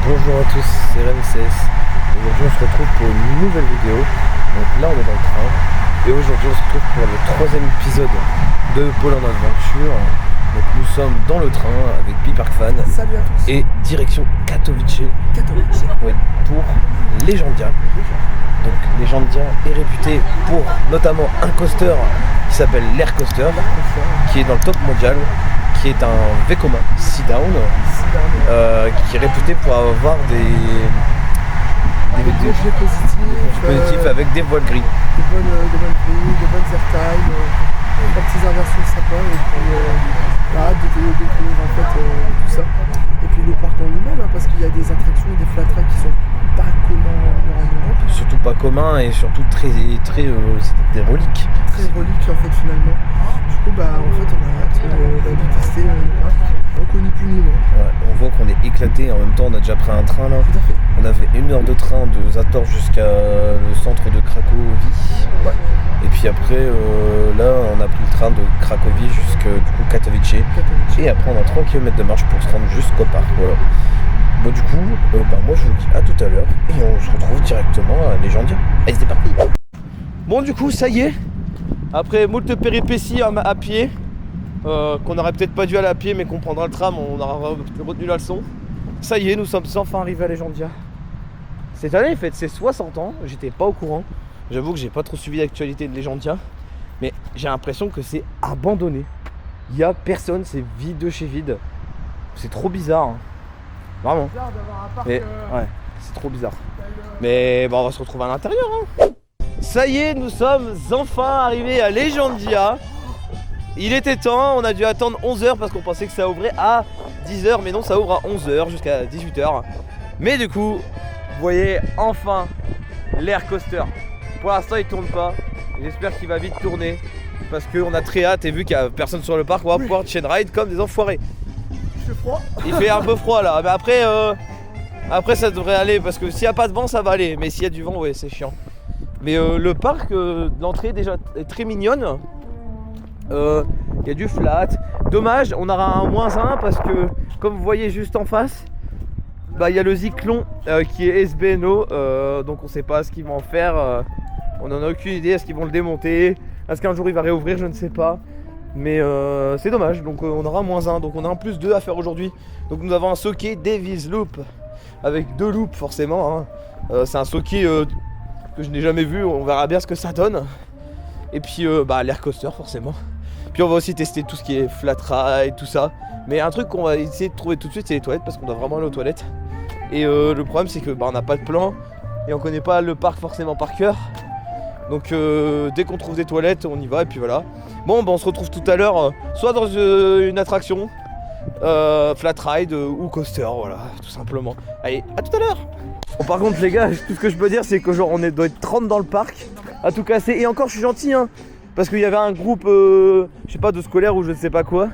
Bonjour à tous, c'est Ramsès. Aujourd'hui on se retrouve pour une nouvelle vidéo. Donc là on est dans le train. Et aujourd'hui on se retrouve pour le troisième épisode de Pôle en Aventure. Donc nous sommes dans le train avec Piparkfan. Salut à tous. Et direction Katowice. Oui, pour Legendia. Donc Legendia est réputé pour notamment un coaster qui s'appelle l'Air Coaster, qui est dans le top mondial, qui est un Vekoma sit-down, qui est réputé pour avoir des jets positifs avec des voiles gris. Des bonnes grilles, des bonnes airtime, des petites inversions sympas, et puis hâte de découvrir en fait tout ça. Et puis le parc en lui-même, parce qu'il y a des attractions et des flat tracks qui sont pas communs en Europe. Surtout pas communs et surtout très c'est des reliques. Très reliques en fait finalement. Du coup en fait on a hâte de tester le parc. Donc ni plus ni moins. Ouais, on voit qu'on est éclaté, en même temps on a déjà pris un train là. Tout à fait. On avait 1 heure de train de Zator jusqu'à le centre de Cracovie. Ouais. Et puis après là on a pris le train de Cracovie jusqu'à Katowice. Et après on a 3 km de marche pour se rendre jusqu'au parc. Voilà. Bon du coup, moi je vous dis à tout à l'heure et on se retrouve directement à Legendia. Allez c'est parti. Bon du coup ça y est, après moult péripéties à pied, qu'on n'aurait peut-être pas dû aller à pied mais qu'on prendra le tram, on aura retenu la leçon. Ça y est, nous sommes enfin arrivés à Legendia. Cette année il fête ses 60 ans, j'étais pas au courant. J'avoue que j'ai pas trop suivi l'actualité de Legendia, mais j'ai l'impression que c'est abandonné. Il y a personne, c'est vide de chez vide. C'est trop bizarre. Hein. Vraiment. C'est bizarre d'avoir un parc. Ouais, c'est trop bizarre. Mais bon, on va se retrouver à l'intérieur. Hein. Ça y est, nous sommes enfin arrivés à Legendia. Il était temps, on a dû attendre 11h parce qu'on pensait que ça ouvrait à 10h, mais non, ça ouvre à 11h jusqu'à 18h. Mais du coup, vous voyez enfin l'Air Coaster. Pour l'instant, il tourne pas. J'espère qu'il va vite tourner parce qu'on a très hâte et vu qu'il n'y a personne sur le parc, on va pouvoir chain ride comme des enfoirés. Il fait froid. Il fait un peu froid là, mais après ça devrait aller parce que s'il n'y a pas de vent ça va aller, mais s'il y a du vent ouais c'est chiant. Mais le parc, l'entrée déjà est très mignonne. Il y a du flat. Dommage, on aura un -1 parce que comme vous voyez juste en face, il y a le Zyklon qui est SBNO, donc on sait pas ce qu'ils vont en faire. On n'en a aucune idée, est-ce qu'ils vont le démonter, est-ce qu'un jour il va réouvrir, je ne sais pas. Mais c'est dommage, donc on aura -1, donc on a un +2 à faire aujourd'hui. Donc nous avons un Sokey Davis Loop avec 2 loops forcément. Hein. C'est un Sokey que je n'ai jamais vu, on verra bien ce que ça donne. Et puis l'Air Coaster forcément. Puis on va aussi tester tout ce qui est flat ride, tout ça. Mais un truc qu'on va essayer de trouver tout de suite, c'est les toilettes parce qu'on doit vraiment aller aux toilettes. Et le problème c'est que on n'a pas de plan et on connaît pas le parc forcément par cœur. Donc dès qu'on trouve des toilettes, on y va et puis voilà. Bon, on se retrouve tout à l'heure, soit dans une attraction, flat ride ou coaster, voilà, tout simplement. Allez, à tout à l'heure. Bon, par contre les gars, tout ce que je peux dire c'est que genre on doit être 30 dans le parc, à tout casser. Et encore je suis gentil hein, parce qu'il y avait un groupe, je sais pas, de scolaire ou je ne sais pas quoi.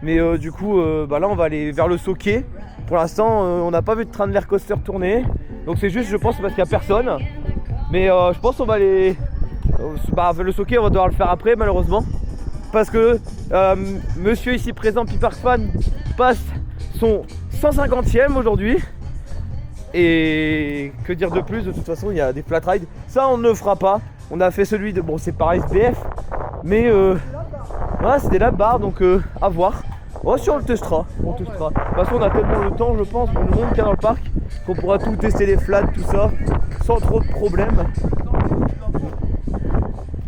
Mais du coup, là on va aller vers le Sokey. Pour l'instant, on n'a pas vu de train de l'Air Coaster tourner. Donc c'est juste, je pense, parce qu'il n'y a personne. Mais je pense qu'on va aller... le Sokey, on va devoir le faire après, malheureusement. Parce que monsieur ici présent, Piparkfan, passe son 150e aujourd'hui. Et que dire de plus, de toute façon, il y a des flat rides. Ça, on ne le fera pas. On a fait celui de... Bon, c'est par SBF. Mais voilà, c'était la barre, donc à voir. Oh, si on le testera, on testera. De toute façon, on a tellement le temps, je pense, pour le monde qu'il y a dans le parc, qu'on pourra tout tester, les flats, tout ça, sans trop de problèmes.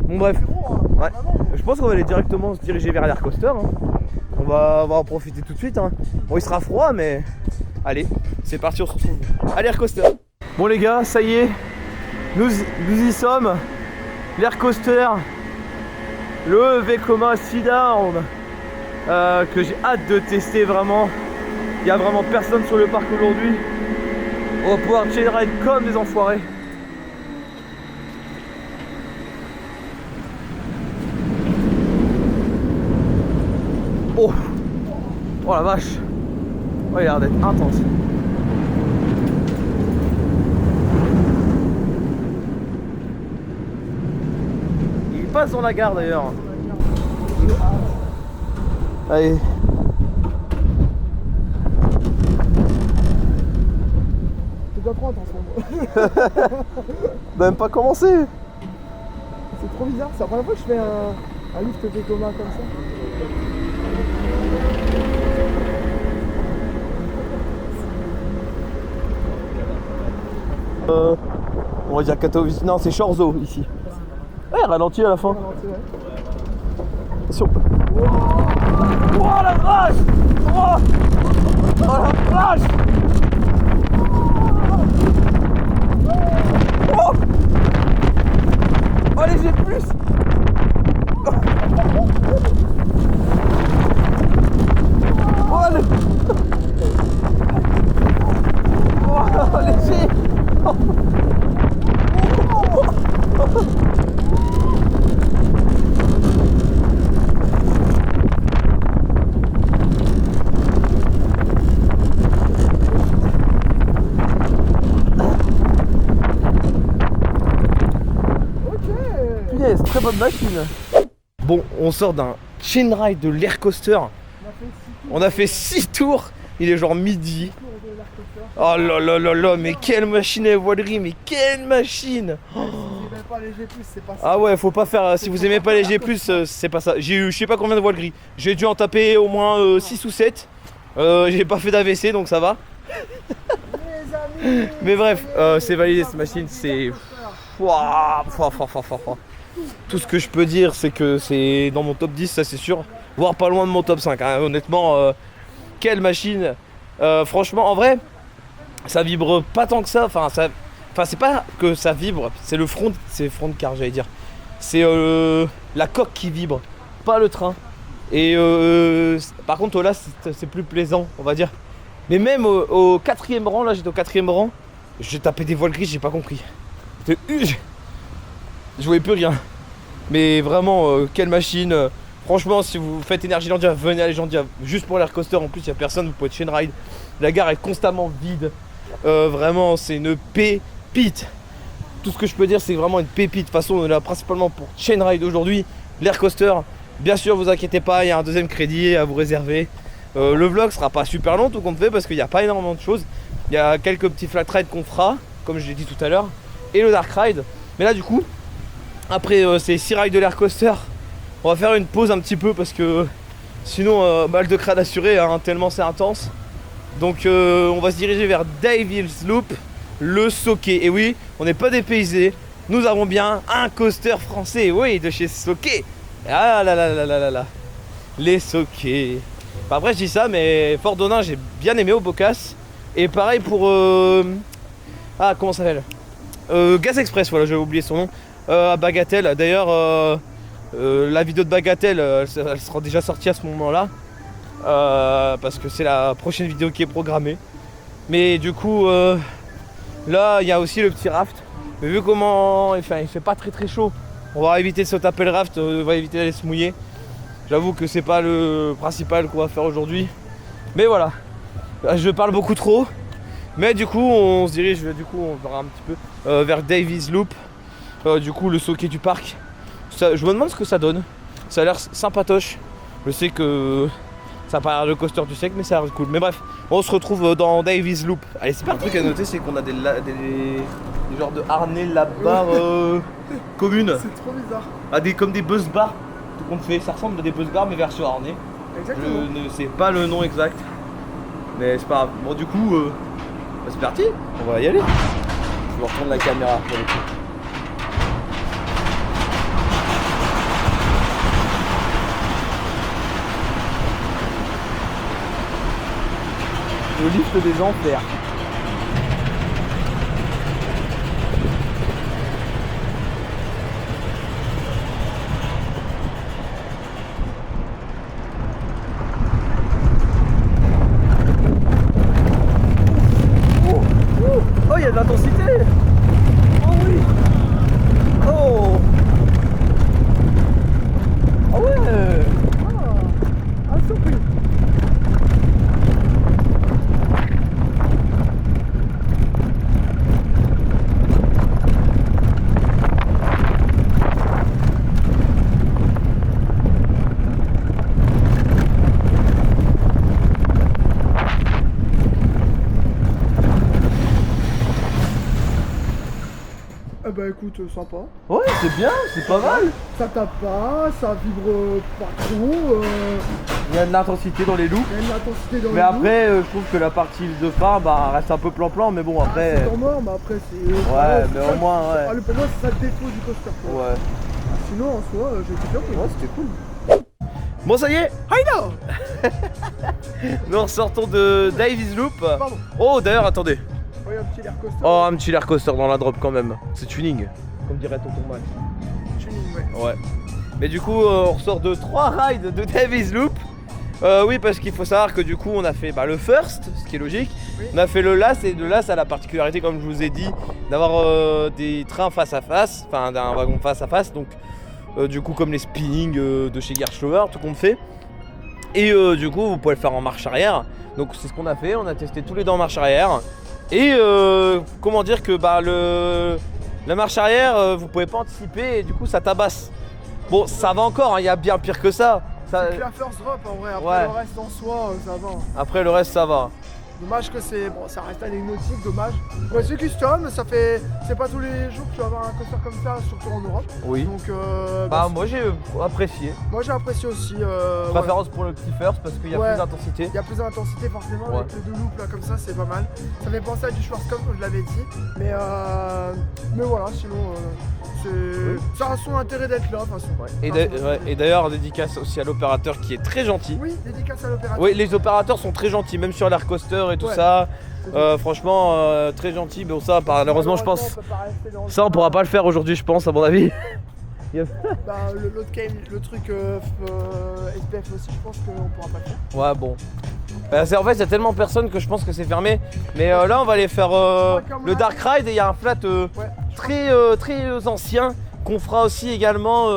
Bon, bref. Ouais. Je pense qu'on va aller directement se diriger vers l'Air Coaster. Hein. On va en profiter tout de suite. Hein. Bon, il sera froid, mais allez, c'est parti, on se retrouve à l'Air Coaster. Bon, les gars, ça y est, nous y sommes. L'Air Coaster, le Vekoma sit-down. Que j'ai hâte de tester vraiment. Il n'y a vraiment personne sur le parc aujourd'hui. On va pouvoir chain ride comme des enfoirés. Oh, oh la vache. Oh, il a l'air d'être intense. Il passe dans la gare d'ailleurs. Allez. 30 en ce moment. Même pas commencé. C'est trop bizarre, c'est la première fois que je fais un lift Vekoma comme ça. On va dire Katowice. Non, c'est Chorzo ici. Ouais, ralenti à la fin. Attention. Oh la vache! Oh la vache! Oh! Allez, j'ai plus! Oh, allez! Oh, léger! Yes, très bonne machine. Bon, on sort d'un chain ride de l'air coaster. On a fait 6 tours. Il est genre midi. Oh là là là là, mais quelle machine à voilerie, mais quelle machine! Pas les G+, c'est pas ça. Ah ouais, faut pas faire. Si vous aimez pas les G+, c'est pas ça. J'ai eu je sais pas combien de voileries. J'ai dû en taper au moins 6 ou 7. J'ai pas fait d'AVC donc ça va. Mais bref, c'est validé cette machine, c'est. Tout ce que je peux dire, c'est que c'est dans mon top 10, ça c'est sûr. Voire pas loin de mon top 5. Hein. Honnêtement, quelle machine! Franchement, en vrai, ça vibre pas tant que ça. Enfin, c'est pas que ça vibre, c'est le front car j'allais dire. C'est la coque qui vibre, pas le train. Et par contre, là, c'est plus plaisant, on va dire. Mais même au 4e rang, là, j'étais au 4e rang, j'ai tapé des voiles grises, j'ai pas compris. Je voyais plus rien. Mais vraiment, quelle machine! Franchement, si vous faites Energylandia, venez à Energylandia juste pour l'air coaster. En plus, il n'y a personne, vous pouvez être chain ride. La gare est constamment vide. Vraiment, c'est une pépite. Tout ce que je peux dire, c'est vraiment une pépite. De toute façon, on est là principalement pour chain ride aujourd'hui. L'air coaster, bien sûr, vous inquiétez pas, il y a un deuxième crédit à vous réserver. Le vlog sera pas super long, tout compte fait, parce qu'il n'y a pas énormément de choses. Il y a quelques petits flat rides qu'on fera, comme je l'ai dit tout à l'heure, et le dark ride. Mais là, du coup, après ces 6 rides de l'air coaster, on va faire une pause un petit peu parce que sinon mal de crâne assuré, hein, tellement c'est intense. Donc on va se diriger vers Devil's Loop, le Soké. Et oui, on n'est pas dépaysé, nous avons bien un coaster français, oui, de chez Soké. Ah là là là là là là, les Soké. Enfin, après je dis ça, mais Fort d'Onin j'ai bien aimé au Bocas. Et pareil pour ah, comment ça s'appelle, Gaz Express, voilà, j'avais oublié son nom, à Bagatelle. D'ailleurs la vidéo de Bagatelle, elle sera déjà sortie à ce moment-là, parce que c'est la prochaine vidéo qui est programmée. Mais du coup, là, il y a aussi le petit raft. Mais vu comment il fait pas très chaud, on va éviter de se taper le raft, on va éviter d'aller se mouiller. J'avoue que c'est pas le principal qu'on va faire aujourd'hui. Mais voilà, je parle beaucoup trop. Mais du coup, on se dirige, on verra un petit peu vers Davies Loop. Du coup, le Soké du parc. Ça, je me demande ce que ça donne. Ça a l'air sympatoche. Je sais que ça n'a pas l'air de coaster du siècle, mais ça a l'air cool. Mais bref, on se retrouve dans Davies Loop. Allez, c'est parti. Un truc à noter, c'est qu'on a des genres de harnais là-bas communes. C'est trop bizarre. Comme des buzz bars. Tout compte fait, ça ressemble à des buzz bars mais version harnais. Exactement. Je ne sais pas le nom exact. Mais c'est pas grave. Bon, du coup, c'est parti. On va y aller. Je vais reprendre la caméra pour le coup. Le lift des enfers. Oh, il y a de l'intensité. Oh oui. Oh. Ah ouais. Ah, surpris. bah écoute, sympa. Ouais, c'est bien, c'est pas mal. Ça tape pas, ça vibre pas trop. Il y a de l'intensité dans les loops. Il y a une intensité dans Mais les après, je trouve que la partie de phare reste un peu plan-plan, mais bon, après. C'est temps mort, mais après, c'est. Ouais, mais au moins, ouais. Pour moi, c'est ça le défaut du coaster. Quoi. Ouais. Sinon, en soi, j'ai été bien. Ouais, c'était cool. Bon, ça y est, Haïda. nous ressortons de Davies Loop. Pardon. Oh, d'ailleurs, attendez. Oui, un petit air coaster. Oh, un petit air coaster dans la drop quand même. C'est tuning, comme dirait Tonton Max. Tuning, ouais. Ouais. Mais du coup, on ressort de 3 rides de Davies Loop. Oui, parce qu'il faut savoir que du coup, on a fait le first, ce qui est logique. Oui. On a fait le last, et le last a la particularité, comme je vous ai dit, d'avoir des trains face à face, enfin d'un wagon face à face. Donc, du coup, comme les spinning de chez Gerschlower, tout compte fait. Et du coup, vous pouvez le faire en marche arrière. Donc, c'est ce qu'on a fait. On a testé tous les deux en marche arrière. Et comment dire que la marche arrière, vous pouvez pas anticiper et du coup, ça tabasse. Bon, ça va encore, il y a bien pire que ça. C'est que la first drop en vrai, après Ouais. le reste en soi, ça va. Après, le reste, ça va. Dommage que c'est. Bon, ça reste anecdotique, dommage. Ouais, c'est custom, ça fait. C'est pas tous les jours que tu vas avoir un coaster comme ça, surtout en Europe. Oui. Donc, Bah, moi, j'ai apprécié. moi j'ai apprécié aussi. Préférence pour le petit first parce qu'il y a Ouais. plus d'intensité. Il y a plus d'intensité forcément Ouais. avec les deux loops là comme ça, c'est pas mal. Ça fait penser à du Schwarzkopf comme je l'avais dit. Mais voilà, sinon ça a son intérêt d'être là de toute façon. Et d'ailleurs, dédicace aussi à l'opérateur qui est très gentil. Oui, dédicace à l'opérateur. Oui, les opérateurs sont très gentils, même sur l'air coaster et tout Ouais. ça. Franchement, très gentil. Bon, ça, malheureusement, je pense. On peut pas rester dans le Ça, on pourra pas le faire aujourd'hui, je pense, à mon avis. Bah, l'autre game, le truc SPF aussi, je pense qu'on pourra pas le faire. Ouais, bon. En fait, il y a tellement personne que je pense que c'est fermé. Mais là, on va aller faire le Dark Ride et il y a un flat très ancien qu'on fera aussi également.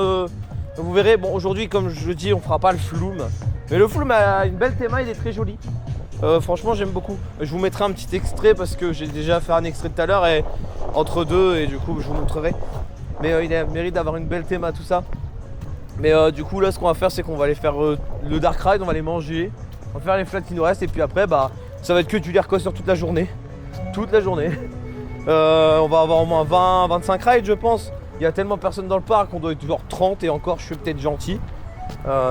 Vous verrez, bon, aujourd'hui, comme je le dis, on fera pas le Flume. Mais le Flume a une belle théma, il est très joli. Franchement, j'aime beaucoup. Je vous mettrai un petit extrait parce que j'ai déjà fait un extrait tout à l'heure et entre deux, et du coup, je vous montrerai. Mais il a mérite d'avoir une belle théma, tout ça. Mais du coup, là, ce qu'on va faire, c'est qu'on va aller faire le Dark Ride, on va les manger. On va faire les flats qui nous restent et puis après, bah, ça va être que du air coaster toute la journée. Toute la journée. On va avoir au moins 20-25 rides, je pense. Il y a tellement personne dans le parc, on doit être genre 30 et encore, je suis peut-être gentil.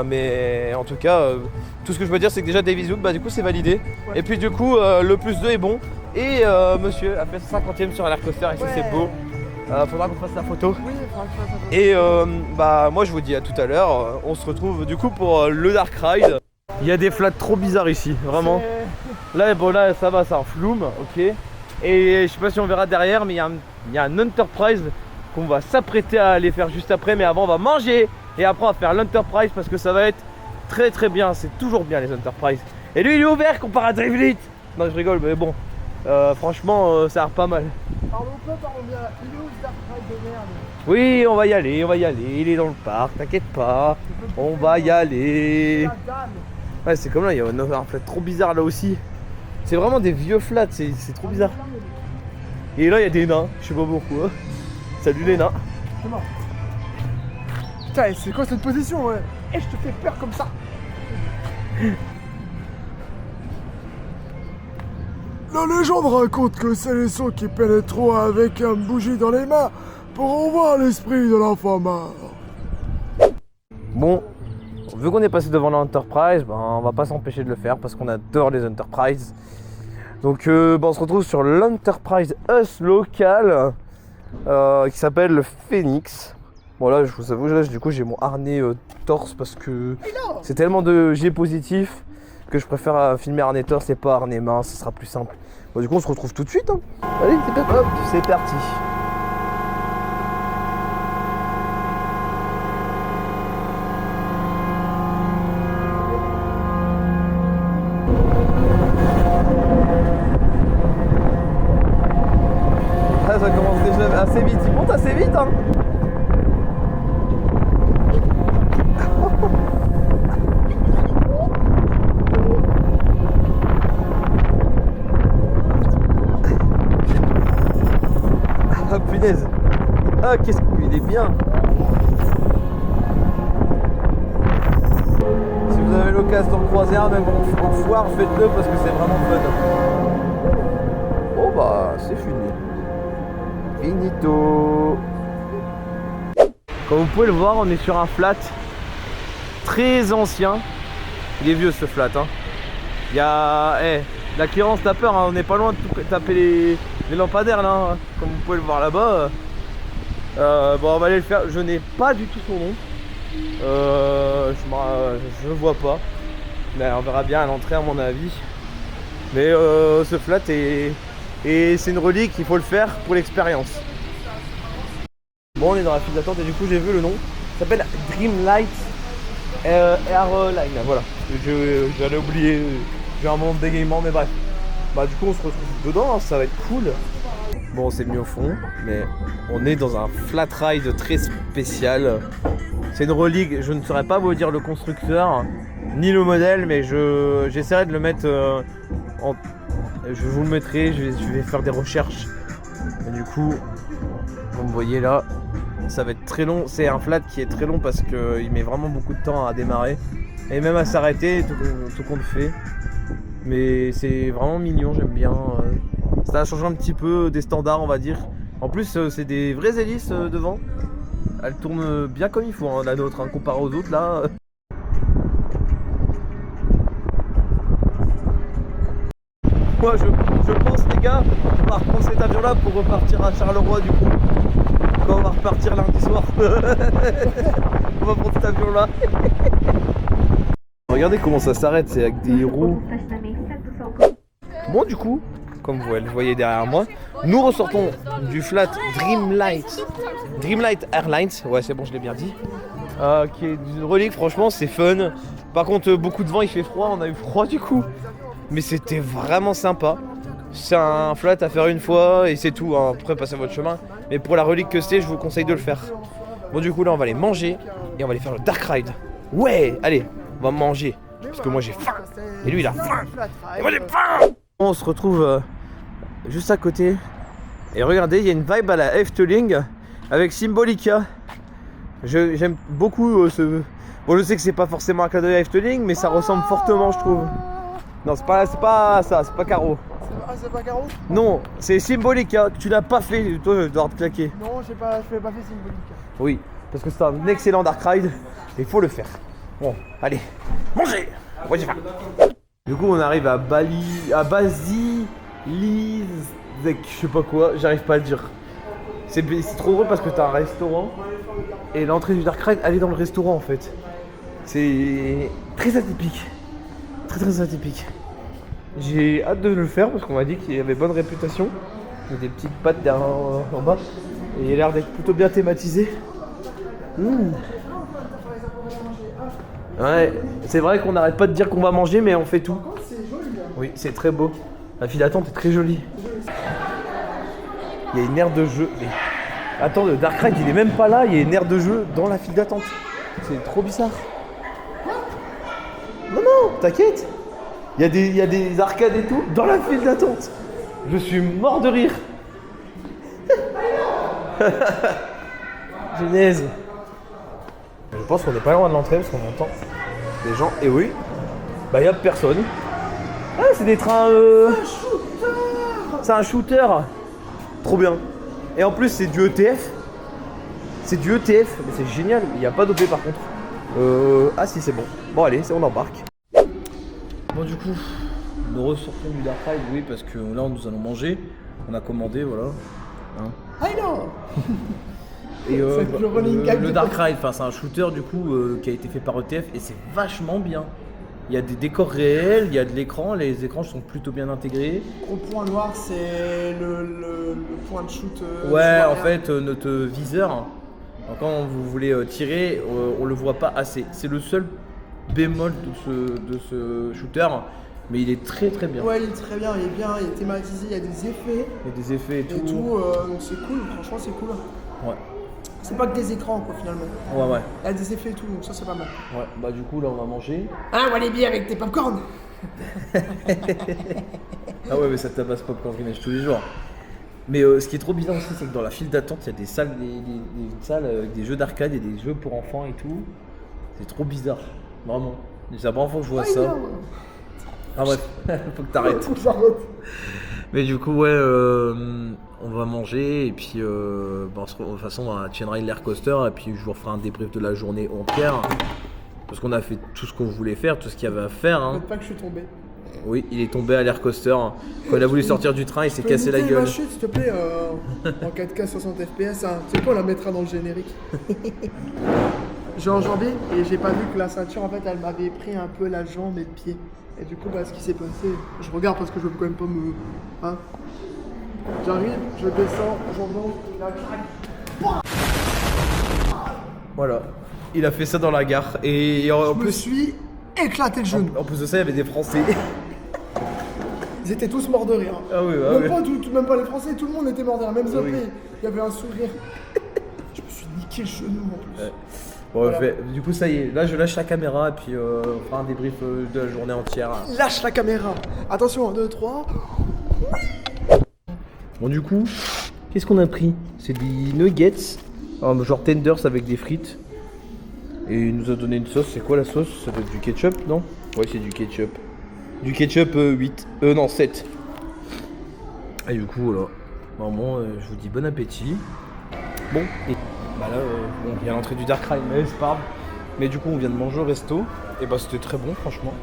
Mais en tout cas, tout ce que je peux dire, c'est que déjà Davies Loop, bah, du coup, c'est validé. Ouais. Et puis du coup, le plus 2 est bon. Et monsieur a fait 50e sur un air coaster et ça, c'est beau. Faudra qu'on fasse la photo. Oui, il faudra que je fasse un peu. Et bah moi je vous dis à tout à l'heure. On se retrouve du coup pour le Dark Ride. Il y a des flats trop bizarres ici, vraiment. Là, bon, là ça va, c'est un Flume, ok. Et je sais pas si on verra derrière, mais il y a un Enterprise qu'on va s'apprêter à aller faire juste après. Mais avant on va manger et après on va faire l'Enterprise parce que ça va être très très bien. C'est toujours bien les Enterprise. Et lui il est ouvert comparé à Drivlit. Non, je rigole, mais bon. Franchement ça a l'air pas mal. Parlons peu, parlons bien. Il est où ce Dark Ride de merde? Oui, on va y aller, il est dans le parc, t'inquiète pas, on va y aller. La dame. Ouais, c'est comme là, il y a un flat trop bizarre là aussi. C'est vraiment des vieux flats, c'est trop bizarre. Et là, il y a des nains, je sais pas pourquoi. Salut les nains. C'est mort. Putain, c'est quoi cette position, ouais? Eh, je te fais peur comme ça. La légende raconte que c'est les sons qui pénétreront avec un bougie dans les mains pour voir l'esprit de l'enfant mort. Bon, vu qu'on est passé devant l'Enterprise, ben, on va pas s'empêcher de le faire parce qu'on adore les Enterprise. Donc ben, on se retrouve sur l'Enterprise Us local qui s'appelle le Phoenix. Bon là, je vous avoue, là, du coup j'ai mon harnais torse parce que c'est tellement de G positif que je préfère filmer harnais torse et pas harnais main, ce sera plus simple. Bon, du coup on se retrouve tout de suite. Hein. Allez, hop, c'est parti. Ah, ça commence déjà assez vite, il monte assez vite hein. Ah punaise. Ah qu'est-ce qu'il est bien. Si vous avez l'occasion d'en croiser un même en foire, faites-le parce que c'est vraiment fun. Oh bah c'est fini. Finito. Comme vous pouvez le voir, on est sur un flat très ancien. Il est vieux ce flat, hein. Il y a... la clearance t'as peur, hein. On n'est pas loin de taper les lampadaires là, hein. Comme vous pouvez le voir là-bas. Bon, on va aller le faire. Je n'ai pas du tout son nom. Je vois pas. Mais on verra bien à l'entrée à mon avis. Mais ce flat et c'est une relique, il faut le faire pour l'expérience. Bon, on est dans la file d'attente et du coup j'ai vu le nom. Ça s'appelle Dreamlight Airline. Voilà. J'allais oublier. J'ai un moment de bégaiement, mais bref. Bah du coup on se retrouve dedans, hein, ça va être cool. Bon, c'est mis au fond, mais on est dans un flat ride très spécial. C'est une relique, je ne saurais pas vous dire le constructeur, ni le modèle, mais j'essaierai de le mettre en... Je vous le mettrai, je vais faire des recherches. Et du coup, vous me voyez là, ça va être très long. C'est un flat qui est très long parce qu'il met vraiment beaucoup de temps à démarrer. Et même à s'arrêter, tout compte fait. Mais c'est vraiment mignon, j'aime bien. Ça change un petit peu des standards, on va dire. En plus, c'est des vraies hélices devant. Elle tourne bien comme il faut, hein, la nôtre, hein, comparée aux autres là. Moi je pense les gars, on va reprendre cet avion là pour repartir à Charleroi du coup. Quand on va repartir lundi soir. On va prendre cet avion là. Regardez comment ça s'arrête, c'est avec des roues. Bon du coup, comme vous le voyez derrière moi, nous ressortons du flat Dreamlight Airlines, ouais c'est bon je l'ai bien dit, qui est une relique, franchement c'est fun. Par contre beaucoup de vent, il fait froid, on a eu froid du coup, mais c'était vraiment sympa. C'est un flat à faire une fois et c'est tout, hein. Après passez votre chemin, mais pour la relique que c'est, je vous conseille de le faire. Bon du coup là on va aller manger et on va aller faire le dark ride. Ouais, allez, on va manger, parce que moi j'ai faim, et lui il a faim, et moi j'ai faim. On se retrouve juste à côté et regardez, il y a une vibe à la Efteling avec Symbolica. J'aime beaucoup ce... Bon, je sais que c'est pas forcément un clin d'œil à Efteling, mais ça ressemble fortement, je trouve. Non, c'est pas ça, c'est pas Caro. C'est pas Caro? Non, c'est Symbolica. Tu l'as pas fait, toi je dois te claquer. Non, je l'ai pas fait Symbolica. Oui, parce que c'est un excellent dark ride et il faut le faire. Bon, allez, mangez. Ouais, j'ai faim. Du coup on arrive à Basilisek, je sais pas quoi, j'arrive pas à le dire. C'est trop drôle parce que t'as un restaurant et l'entrée du dark ride elle est dans le restaurant en fait. C'est très atypique, très atypique. J'ai hâte de le faire parce qu'on m'a dit qu'il y avait bonne réputation. Il y a des petites pattes derrière en bas et il a l'air d'être plutôt bien thématisé. Ouais, c'est vrai qu'on n'arrête pas de dire qu'on va manger, mais on fait tout. Oui, c'est très beau. La file d'attente est très jolie. Il y a une aire de jeu. Mais... Attends, le Dark Ride, il est même pas là. Il y a une aire de jeu dans la file d'attente. C'est trop bizarre. Non, t'inquiète. Il y a des arcades et tout dans la file d'attente. Je suis mort de rire. Genèse. Je pense qu'on n'est pas loin de l'entrée parce qu'on entend des gens. Et oui, bah y a personne. Ah, c'est des trains. C'est un shooter. Trop bien. Et en plus, c'est du ETF. C'est du ETF, mais c'est génial. Il n'y a pas d'OP par contre. Ah si, c'est bon. Bon, allez, on embarque. Bon, du coup, nous ressortons du Dark Ride, oui, parce que là, nous allons manger. On a commandé, voilà. Hein. Hello. Et le Dark Ride, c'est un shooter du coup qui a été fait par ETF et c'est vachement bien. Il y a des décors réels, il y a de l'écran, les écrans sont plutôt bien intégrés. Gros point noir, c'est le point de shoot. Ouais, en fait, notre viseur, quand vous voulez tirer, on le voit pas assez. C'est le seul bémol de ce shooter, mais il est très bien. Ouais, il est très bien, il est thématisé, il y a des effets. Il y a des effets et tout. Donc c'est cool, franchement c'est cool. Ouais. C'est pas que des écrans quoi finalement. Ouais. Il y a des effets et tout, donc ça c'est pas mal. Ouais, bah du coup là on va manger. Ah, on va les billes avec tes popcorn. Ah ouais, mais ça tabasse popcorn neige tous les jours. Mais ce qui est trop bizarre aussi, c'est que dans la file d'attente, il y a des salles, des salles avec des jeux d'arcade et des jeux pour enfants et tout. C'est trop bizarre, vraiment. C'est la première fois que je vois ça. Ah bref, faut que t'arrêtes. Faut que j'arrête. Mais du coup, ouais, on va manger et puis de toute façon on tiendra l'air coaster et puis je vous referai un débrief de la journée entière. Parce qu'on a fait tout ce qu'on voulait faire, tout ce qu'il y avait à faire. Hein. Pas que je suis tombé. Oui, il est tombé à l'air coaster. Quand il a voulu sortir du train, il s'est cassé la gueule. Ma chute, s'il te plaît, en 4K 60 FPS. Hein. Tu sais quoi, on la mettra dans le générique. J'ai enjambé et j'ai pas vu que la ceinture, en fait, elle m'avait pris un peu la jambe et le pied. Et du coup, bah, ce qui s'est passé, je regarde parce que je veux quand même pas me... Hein. J'arrive, je descends, j'en monte, la craque. Voilà, il a fait ça dans la gare et en Je me plus... suis éclaté le genou. En plus de ça, il y avait des Français. Ils étaient tous morts de rire. Ah oui, Même pas les Français, tout le monde était mort de rire. Même Zopé, oui. il y avait un sourire. Je me suis niqué le genou en plus. Ouais. Bon, voilà. Du coup, ça y est, là je lâche la caméra et puis on fera un débrief de la journée entière. Lâche la caméra. Attention, 1, 2, 3. Bon, du coup, qu'est-ce qu'on a pris? C'est des nuggets, genre tenders avec des frites. Et il nous a donné une sauce. C'est quoi la sauce? Ça doit être du ketchup, non? Ouais, c'est du ketchup. Du ketchup 8. Non, 7. Et du coup, voilà. Bon, je vous dis bon appétit. Bon, et bah là, il y a l'entrée du Dark Ride, mais c'est pas grave. Mais du coup, on vient de manger au resto. Et bah, c'était très bon, franchement.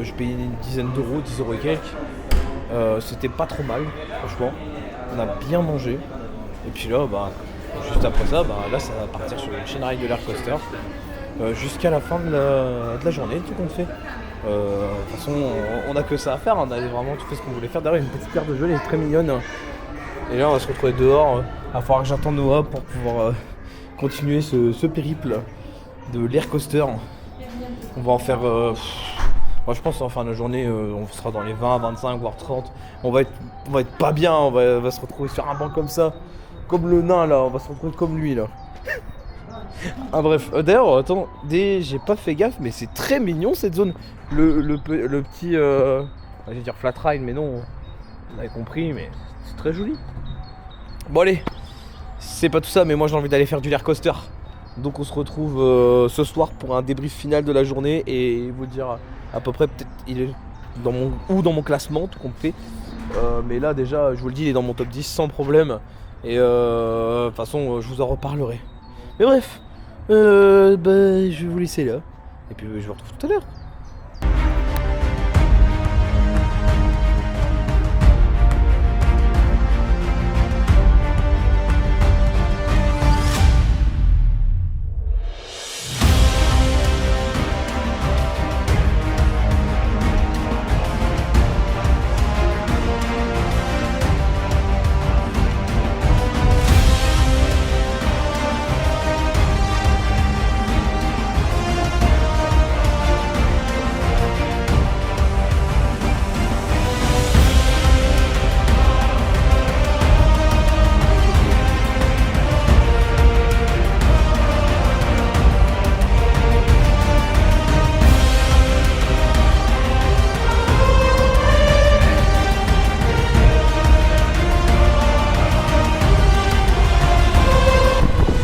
Je payais une dizaine d'euros, 10 euros et quelques. C'était pas trop mal, franchement. On a bien mangé. Et puis là, bah, juste après ça, bah, là, ça va partir sur le chain ride de l'air coaster. Jusqu'à la fin de la journée, tout compte fait. De toute façon, on a que ça à faire, on avait vraiment tout fait ce qu'on voulait faire. D'ailleurs, une petite pierre de jeu, elle est très mignonne. Et là, on va se retrouver dehors. Il va falloir que j'attende Noah pour pouvoir continuer ce périple de l'air coaster. On va en faire. Moi, je pense en fin de journée, on sera dans les 20, 25, voire 30. On va être pas bien, on va se retrouver sur un banc comme ça. Comme le nain là, on va se retrouver comme lui là. Ah bref, d'ailleurs, attendez, j'ai pas fait gaffe, mais c'est très mignon cette zone. Le petit, je vais dire flat ride, mais non, vous avez compris, mais c'est très joli. Bon allez, c'est pas tout ça, mais moi j'ai envie d'aller faire du l'air coaster. Donc on se retrouve ce soir pour un débrief final de la journée et vous dire à peu près, peut-être il est dans mon classement, tout compte fait. Mais là déjà, je vous le dis, il est dans mon top 10 sans problème. Et de toute façon, je vous en reparlerai. Mais bref, je vais vous laisser là. Et puis je vous retrouve tout à l'heure.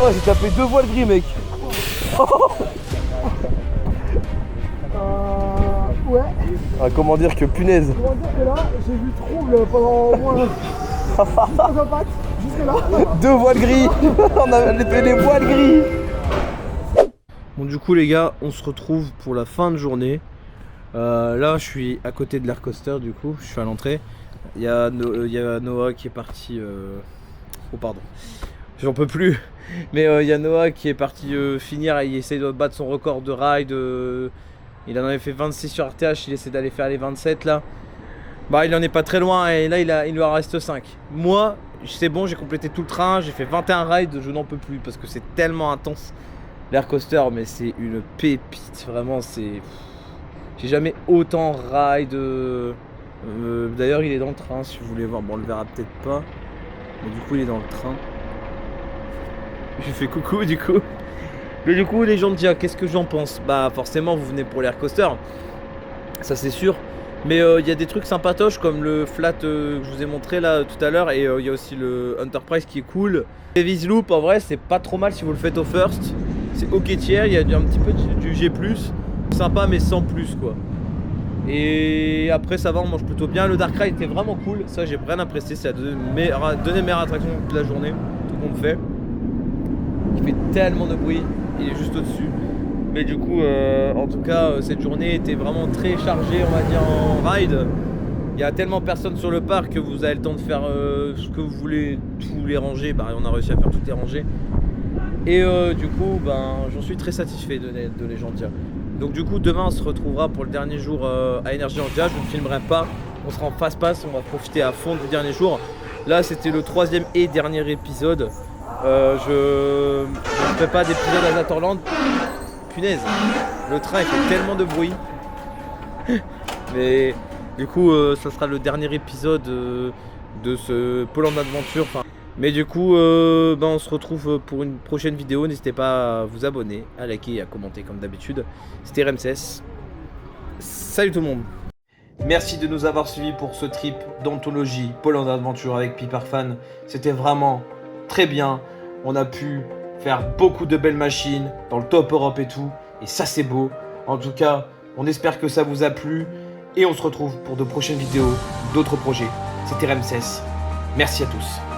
Oh, j'ai tapé 2 voiles gris, mec. Ouais. Ah, comment dire que punaise. Comment dire que là, j'ai vu trouble pendant au moins. Jusque là. 2 voiles gris. On a les voiles gris. Bon, du coup, les gars, on se retrouve pour la fin de journée. Là, je suis à côté de l'air coaster, du coup, je suis à l'entrée. Il y a Noah qui est parti. Oh, pardon. J'en peux plus. Mais il y a Noah qui est parti finir, il essaie de battre son record de ride. Il en avait fait 26 sur RTH, il essaie d'aller faire les 27 là. Bah il en est pas très loin et là il lui en reste 5. Moi, c'est bon, j'ai complété tout le train, j'ai fait 21 rides, je n'en peux plus parce que c'est tellement intense. L'air coaster, mais c'est une pépite, vraiment c'est... J'ai jamais autant ride. D'ailleurs il est dans le train si vous voulez voir, bon on le verra peut-être pas. Mais du coup il est dans le train. J'ai fait coucou du coup. Mais du coup les gens me disent qu'est-ce que j'en pense. Bah forcément vous venez pour l'air coaster. Ça c'est sûr. Mais il y a des trucs sympatoches comme le flat que je vous ai montré là tout à l'heure. Et il y a aussi le Enterprise qui est cool. Davis Loop en vrai c'est pas trop mal si vous le faites au first. C'est ok tiers, il y a un petit peu du G+. Sympa mais sans plus quoi. Et après ça va, on mange plutôt bien. Le Dark Ride était vraiment cool, ça j'ai rien apprécié, c'est la deuxième meilleure attraction de la journée, tout compte fait. Il fait tellement de bruit, il est juste au-dessus. Mais du coup, en tout cas, cette journée était vraiment très chargée, on va dire, en ride. Il y a tellement personne sur le parc que vous avez le temps de faire ce que vous voulez, tous les rangées. Bah, on a réussi à faire toutes les rangées. Et du coup, j'en suis très satisfait de Legendia. Donc du coup, demain, on se retrouvera pour le dernier jour à Energylandia. Je ne filmerai pas, on sera en face-passe, on va profiter à fond du dernier jour. Là, c'était le 3e et dernier épisode. Je ne fais pas d'épisode à Zatorland. Punaise, le train il fait tellement de bruit. Mais du coup, ça sera le dernier épisode de ce Pôle en Adventure. Mais du coup, on se retrouve pour une prochaine vidéo. N'hésitez pas à vous abonner, à liker et à commenter comme d'habitude. C'était Ramsès. Salut tout le monde. Merci de nous avoir suivis pour ce trip d'anthologie Pôle en Adventure avec Piperfan. C'était vraiment très bien. On a pu faire beaucoup de belles machines dans le top Europe et tout. Et ça c'est beau. En tout cas, on espère que ça vous a plu. Et on se retrouve pour de prochaines vidéos, d'autres projets. C'était Ramsès. Merci à tous.